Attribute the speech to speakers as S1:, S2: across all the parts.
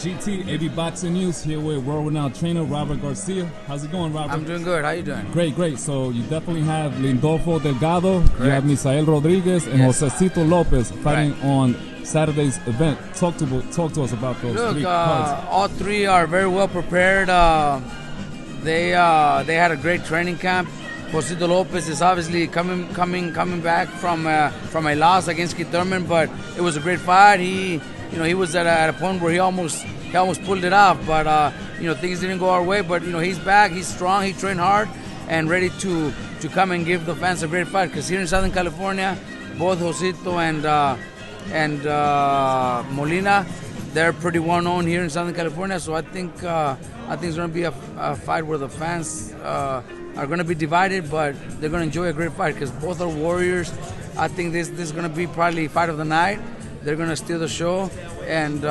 S1: GT, AB Boxing News, here with world-renowned trainer Robert Garcia. How's it going, Robert?
S2: I'm doing good. How you doing?
S1: Great. So you definitely have Lindolfo Delgado, you have Misael Rodriguez, and Josecito Lopez fighting on Saturday's event. Talk to us about those three cards.
S2: All three are very well prepared. They had a great training camp. Josecito Lopez is obviously coming back from a loss against Keith Thurman, but it was a great fight. He was at a point where he almost pulled it off, but things didn't go our way. But he's back, he's strong, he trained hard, and ready to come and give the fans a great fight. Because here in Southern California, both Josecito and Molina, they're pretty well known here in Southern California. So I think it's going to be a fight where the fans are going to be divided, but they're going to enjoy a great fight because both are warriors. I think this is going to be probably fight of the night. They're going to steal the show, and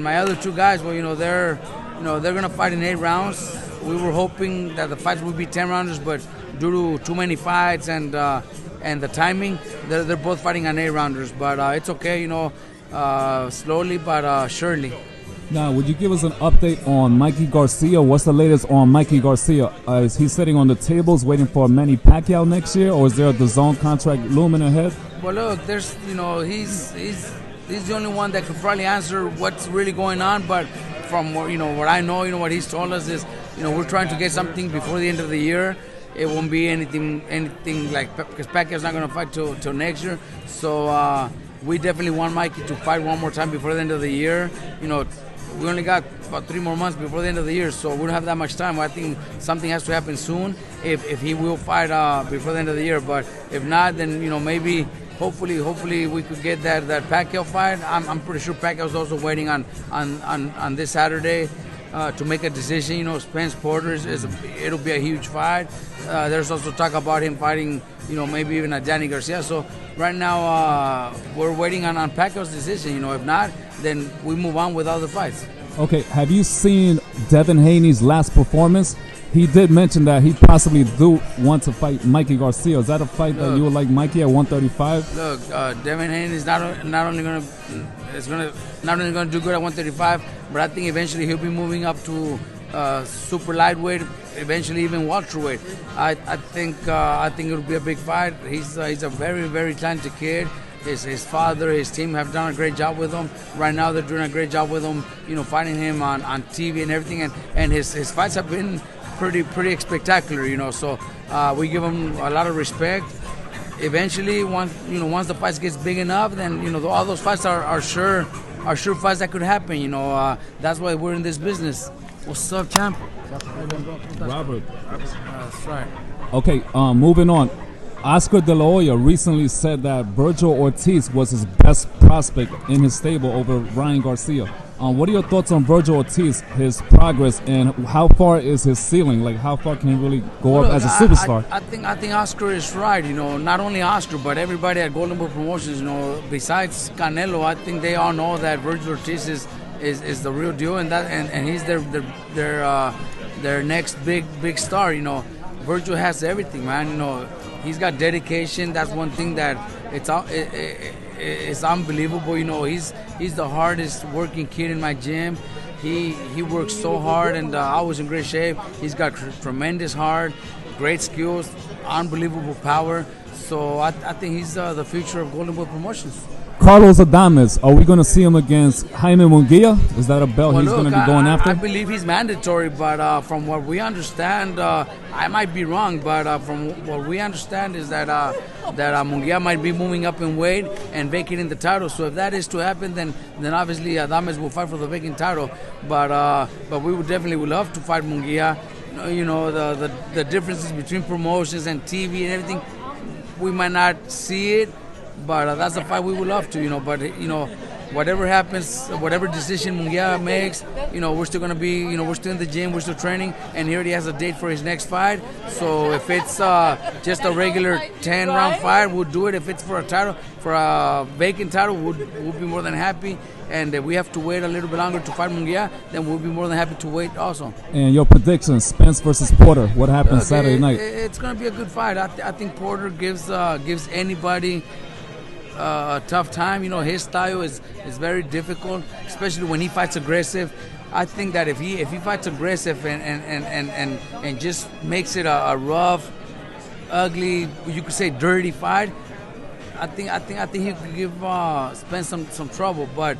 S2: my other two guys, well, they're going to fight in 8 rounds. We were hoping that the fights would be 10 rounders, but due to too many fights and the timing, they're both fighting on 8 rounders. But it's okay, slowly but surely.
S1: Now, would you give us an update on Mikey Garcia? What's the latest on Mikey Garcia? Is he sitting on the tables waiting for Manny Pacquiao next year, or is there a DAZN contract looming ahead?
S2: Well, look, there's he's the only one that could probably answer what's really going on. But from what I know, what he's told us is, we're trying to get something before the end of the year. It won't be anything like, because Pacquiao's not going to fight till next year. So we definitely want Mikey to fight one more time before the end of the year. We only got about 3 more months before the end of the year, so we don't have that much time. I think something has to happen soon if he will fight before the end of the year. But if not, then maybe hopefully we could get that Pacquiao fight. I'm pretty sure Pacquiao's also waiting on this Saturday to make a decision. Spence Porter it'll be a huge fight. There's also talk about him fighting, maybe even a Danny Garcia. So right now we're waiting on Pacquiao's decision. If not, then we move on with other fights.
S1: Okay, have you seen Devin Haney's last performance? He did mention that he possibly do want to fight Mikey Garcia. Is that a fight that you would like Mikey at 135?
S2: Look, Devin Haney is not only going to do good at 135, but I think eventually he'll be moving up to super lightweight, eventually even welterweight. I think it'll be a big fight. He's a very, very talented kid. His father, his team have done a great job with him. Right now they're doing a great job with him, fighting him on TV and everything. And his fights have been pretty spectacular, So we give him a lot of respect. Eventually, once the fight gets big enough, then all those fights are sure fights that could happen. That's why we're in this business. What's up, champ?
S1: Robert.
S2: That's right.
S1: Okay, moving on. Oscar De La Hoya recently said that Vergil Ortiz was his best prospect in his stable over Ryan Garcia. What are your thoughts on Vergil Ortiz, his progress, and how far is his ceiling? Like, how far can he really go up as a superstar?
S2: I think Oscar is right. Not only Oscar, but everybody at Golden Boy Promotions. Besides Canelo, I think they all know that Vergil Ortiz is the real deal, and he's their next big star. Vergil has everything, man. He's got dedication. That's one thing that it's unbelievable. He's the hardest working kid in my gym. He works so hard, and I was in great shape. He's got tremendous heart, great skills, unbelievable power. So I think he's the future of Golden Boy Promotions.
S1: Carlos Adames, are we going to see him against Jaime Munguia? Is that a belt he's going to be going after?
S2: I believe he's mandatory, but from what we understand, I might be wrong, but from what we understand is that Munguia might be moving up in weight and vacating the title. So if that is to happen, then obviously Adames will fight for the vacant title. But we would definitely love to fight Munguia. The differences between promotions and TV and everything, we might not see it. But that's a fight we would love to, But, whatever happens, whatever decision Munguia makes, we're still going to be, we're still in the gym, we're still training, and he already has a date for his next fight. So if it's just a regular 10-round fight, we'll do it. If it's for a vacant title, we'll be more than happy. And if we have to wait a little bit longer to fight Munguia, then we'll be more than happy to wait also.
S1: And your predictions, Spence versus Porter, what happens Saturday night?
S2: It's going to be a good fight. I think Porter gives anybody a tough time. You know, his style is very difficult, especially when he fights aggressive. I think that if he fights aggressive and just makes it a rough, ugly, you could say dirty fight, I think he could give Spence some trouble. But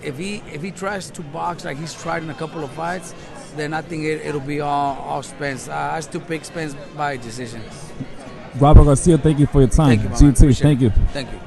S2: if he tries to box like he's tried in a couple of fights, then I think it'll be all Spence. I still pick Spence by decision.
S1: Robert Garcia, thank you for your time.
S2: Thank you,
S1: GT, thank you.
S2: Thank you.